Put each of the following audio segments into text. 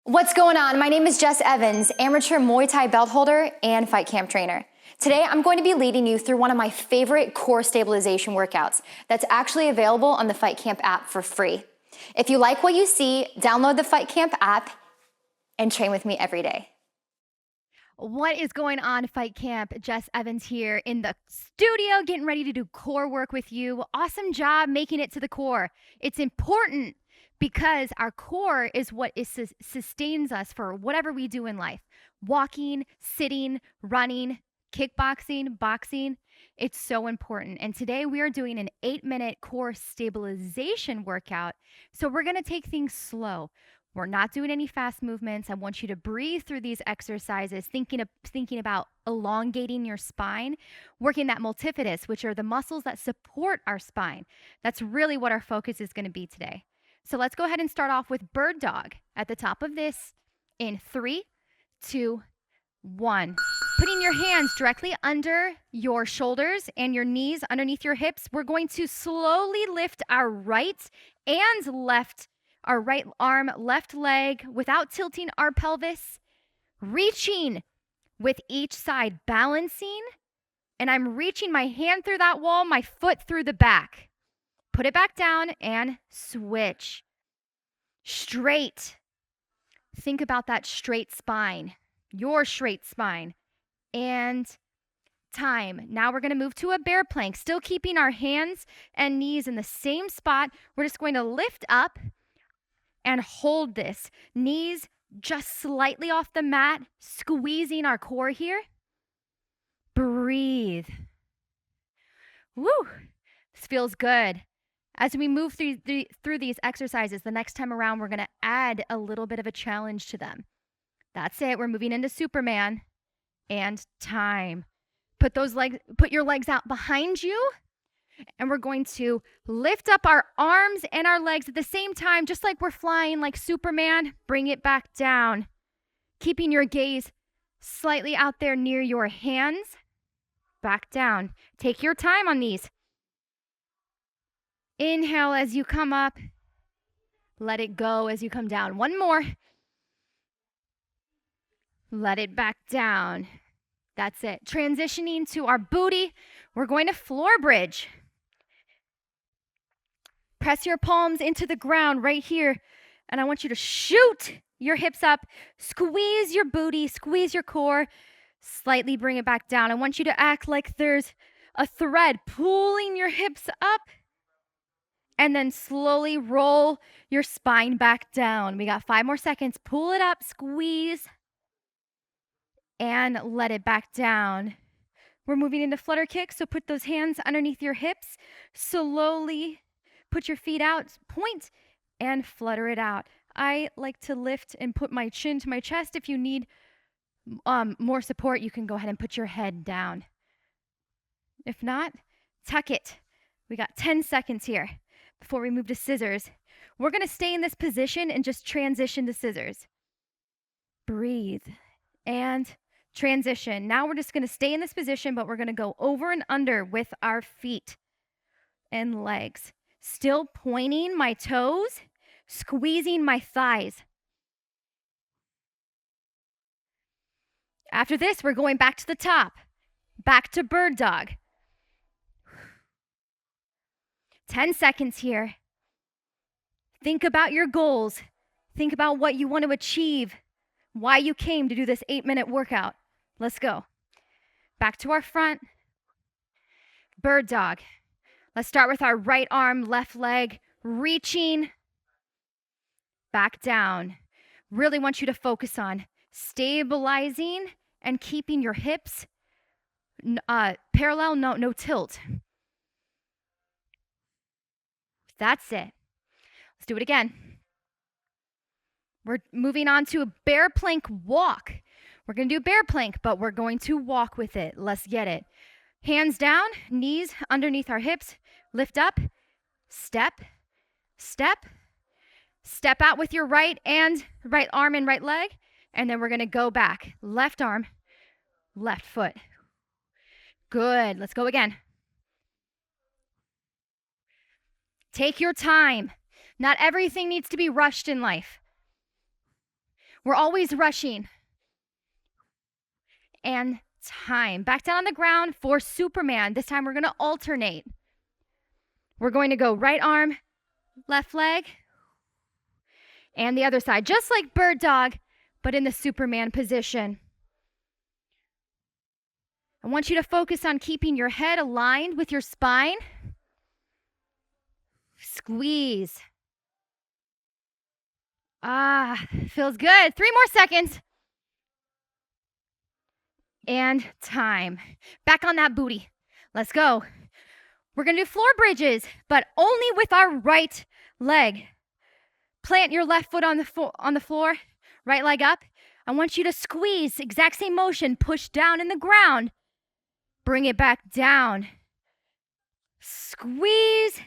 What's going on? My name is Jess Evans, amateur Muay Thai belt holder and FightCamp trainer. Today, I'm going to be leading you through one of my favorite core stabilization workouts that's actually available on the FightCamp app for free. If you like what you see, download the FightCamp app and train with me every day. What is going on, Fight Camp? Jess Evans here in the studio, getting ready to do core work with you. Awesome job making it to the core. It's important because our core is what sustains us for whatever we do in life. Walking, sitting, running, kickboxing, boxing. It's so important. And today we are doing an 8-minute core stabilization workout. So we're going to take things slow. We're not doing any fast movements. I want you to breathe through these exercises, thinking about elongating your spine, working that multifidus, which are the muscles that support our spine. That's really what our focus is going to be today. So let's go ahead and start off with bird dog at the top of this in 3, 2, 1. Putting your hands directly under your shoulders and your knees underneath your hips. We're going to slowly lift our right and left, our right arm, left leg without tilting our pelvis, reaching with each side, balancing, and I'm reaching my hand through that wall, my foot through the back. Put it back down and switch. Straight. Think about that straight spine, your straight spine. And time. Now we're going to move to a bear plank, still keeping our hands and knees in the same spot. We're just going to lift up and hold this. Knees just slightly off the mat, squeezing our core here. Breathe. Woo! This feels good. As we move through these exercises, the next time around, we're going to add a little bit of a challenge to them. That's it. We're moving into Superman and time. Put your legs out behind you. And we're going to lift up our arms and our legs at the same time, just like we're flying like Superman. Bring it back down, keeping your gaze slightly out there near your hands. Back down. Take your time on these. Inhale as you come up. Let it go as you come down. One more. Let it back down. That's it. Transitioning to our booty, we're going to floor bridge. Press your palms into the ground right here. And I want you to shoot your hips up. Squeeze your booty, squeeze your core. Slightly bring it back down. I want you to act like there's a thread pulling your hips up. And then slowly roll your spine back down. We got 5 more seconds. Pull it up, squeeze, and let it back down. We're moving into Flutter Kick, so put those hands underneath your hips. Slowly put your feet out, point, and flutter it out. I like to lift and put my chin to my chest. If you need more support, you can go ahead and put your head down. If not, tuck it. We got 10 seconds here before we move to scissors. We're going to stay in this position and just transition to scissors. Breathe and transition. Now we're just going to stay in this position, but we're going to go over and under with our feet and legs. Still pointing my toes, squeezing my thighs. After this, we're going back to the top, back to bird dog. 10 seconds here. Think about your goals. Think about what you want to achieve, why you came to do this 8-minute workout. Let's go. Back to our front. Bird dog. Let's start with our right arm, left leg, reaching back down. Really want you to focus on stabilizing and keeping your hips parallel, no tilt. That's it. Let's do it again. We're moving on to a bear plank walk. We're going to do bear plank, but we're going to walk with it. Let's get it. Hands down, knees underneath our hips. Lift up, step, step. Step out with your right arm and right leg. And then we're going to go back. Left arm, left foot. Good. Let's go again. Take your time. Not everything needs to be rushed in life. We're always rushing. And time. Back down on the ground for Superman. This time we're going to alternate. We're going to go right arm, left leg, and the other side. Just like bird dog, but in the Superman position. I want you to focus on keeping your head aligned with your spine. Squeeze. Feels good. 3 more seconds. And time. Back on that booty. Let's go. We're going to do floor bridges, but only with our right leg. Plant your left foot on the floor, right leg up. I want you to squeeze, exact same motion, push down in the ground. Bring it back down. Squeeze.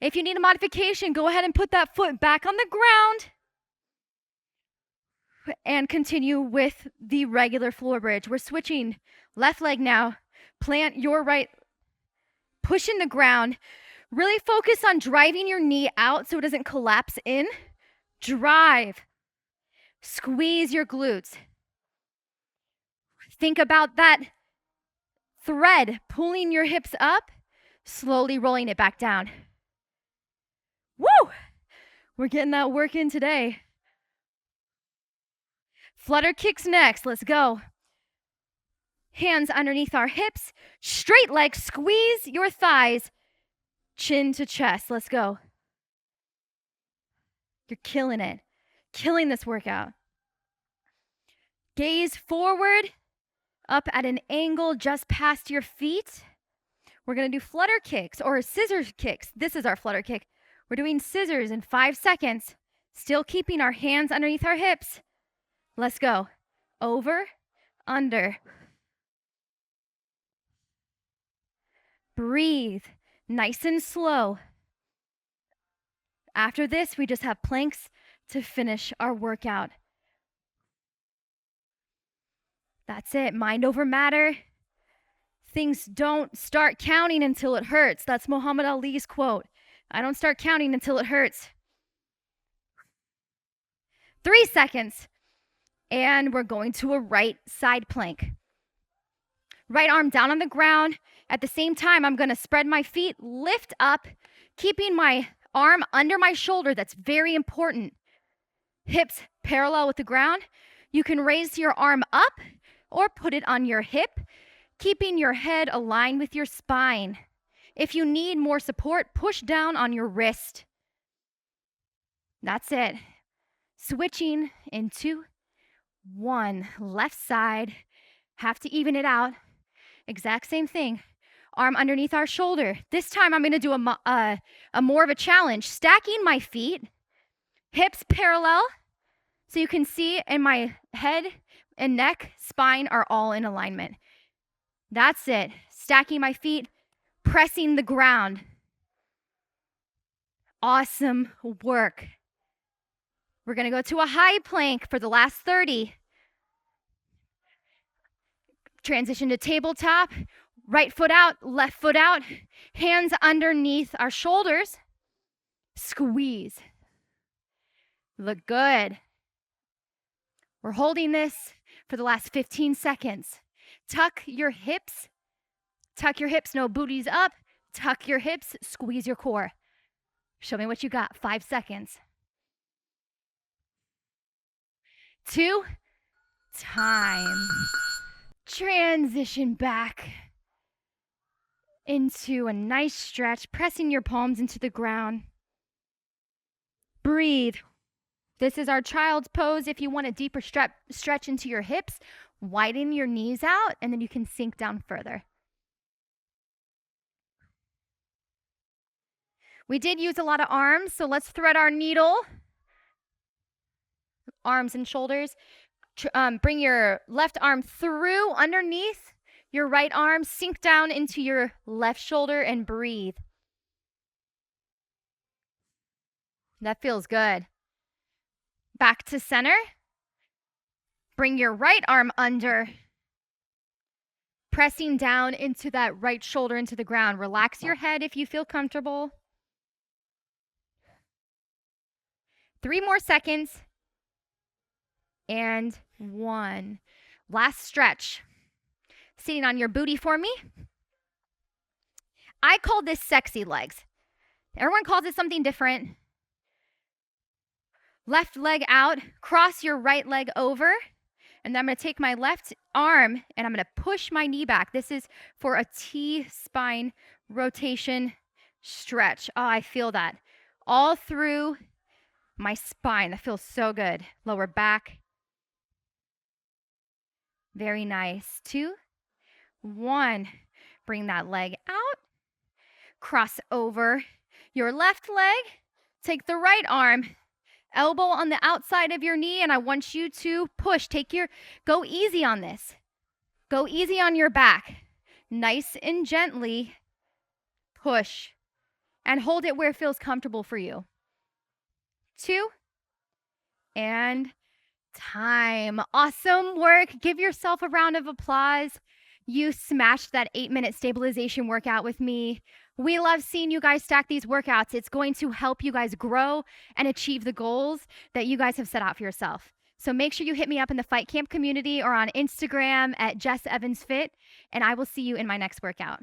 If you need a modification, go ahead and put that foot back on the ground. And continue with the regular floor bridge. We're switching left leg now. Plant your right, push in the ground. Really focus on driving your knee out so it doesn't collapse in. Drive. Squeeze your glutes. Think about that thread pulling your hips up, slowly rolling it back down. Woo! We're getting that work in today. Flutter kicks next. Let's go. Hands underneath our hips. Straight leg. Squeeze your thighs. Chin to chest. Let's go. You're killing it. Killing this workout. Gaze forward. Up at an angle just past your feet. We're going to do flutter kicks or scissor kicks. This is our flutter kick. We're doing scissors in 5 seconds. Still keeping our hands underneath our hips. Let's go. Over, under. Breathe. Nice and slow. After this, we just have planks to finish our workout. That's it. Mind over matter. Things don't start counting until it hurts. That's Muhammad Ali's quote. I don't start counting until it hurts. 3 seconds. And we're going to a right side plank. Right arm down on the ground. At the same time, I'm going to spread my feet, lift up, keeping my arm under my shoulder. That's very important. Hips parallel with the ground. You can raise your arm up or put it on your hip, keeping your head aligned with your spine. If you need more support, push down on your wrist. That's it. Switching in 2, 1. Left side. Have to even it out. Exact same thing. Arm underneath our shoulder. This time I'm going to do a more of a challenge. Stacking my feet, hips parallel, so you can see in my head and neck, spine are all in alignment. That's it. Stacking my feet, pressing the ground. Awesome work. We're going to go to a high plank for the last 30. Transition to tabletop. Right foot out, left foot out. Hands underneath our shoulders. Squeeze. Look good. We're holding this for the last 15 seconds. Tuck your hips. Tuck your hips, no booties up. Tuck your hips, squeeze your core. Show me what you got. 5 seconds. 2, time. Transition back into a nice stretch, pressing your palms into the ground. Breathe. This is our child's pose. If you want a deeper stretch into your hips, widen your knees out, and then you can sink down further. We did use a lot of arms, so let's thread our needle. Arms and shoulders. Bring your left arm through underneath your right arm. Sink down into your left shoulder and breathe. That feels good. Back to center. Bring your right arm under. Pressing down into that right shoulder into the ground. Relax your head if you feel comfortable. 3 more seconds. And 1. Last stretch. Sitting on your booty for me. I call this sexy legs. Everyone calls it something different. Left leg out, cross your right leg over, and then I'm going to take my left arm and I'm going to push my knee back. This is for a T-spine rotation stretch. Oh, I feel that all through my spine. That feels so good. Lower back. Very nice. 2, 1. Bring that leg out. Cross over your left leg. Take the right arm. Elbow on the outside of your knee, and I want you to push. Go easy on this. Go easy on your back. Nice and gently push. And hold it where it feels comfortable for you. 2, and time. Awesome work. Give yourself a round of applause. You smashed that 8-minute stabilization workout with me. We love seeing you guys stack these workouts. It's going to help you guys grow and achieve the goals that you guys have set out for yourself. So make sure you hit me up in the FightCamp community or on Instagram at Jess Evans Fit, and I will see you in my next workout.